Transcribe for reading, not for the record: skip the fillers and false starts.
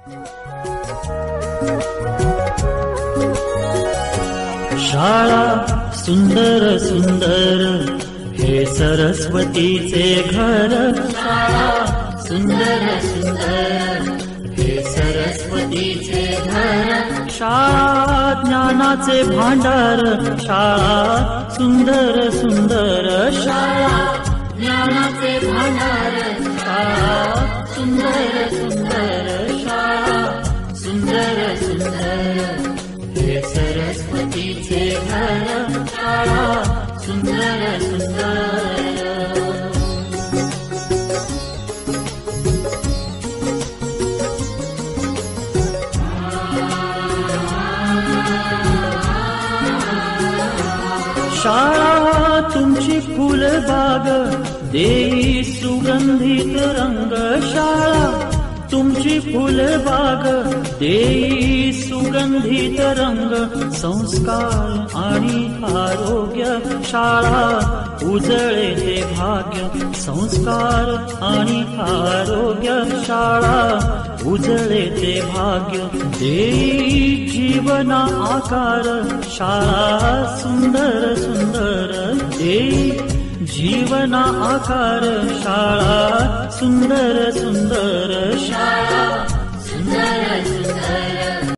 शाळा सुंदर सुंदर हे सरस्वतीचे घर. शाळा सुंदर सुंदर हे सरस्वतीचे घर. शाळा ज्ञानाचे भांडार. शाळा सुंदर सुंदर. शाळा ज्ञानाचे भांडार. शाळा सुंदर सुंदर. शाळा सुंदर सुंदर हे सरस्वतीचे घर. शाळा सुंदर सुंदर. शाळा तुमची फुलबाग देई सुगंधित रंग. शाळा तुमची फुलबाग देई सुगंधित रंग. संस्कार आणि आरोग्य शाळा उजळे ते भाग्य. संस्कार आणि आरोग्य शाळा उजळे ते भाग्य. देई जीवना आकार. शाळा सुंदर सुंदर देई जीवना आकार. शाळा सुंदर सुंदर. शाळा सुंदर सुंदर.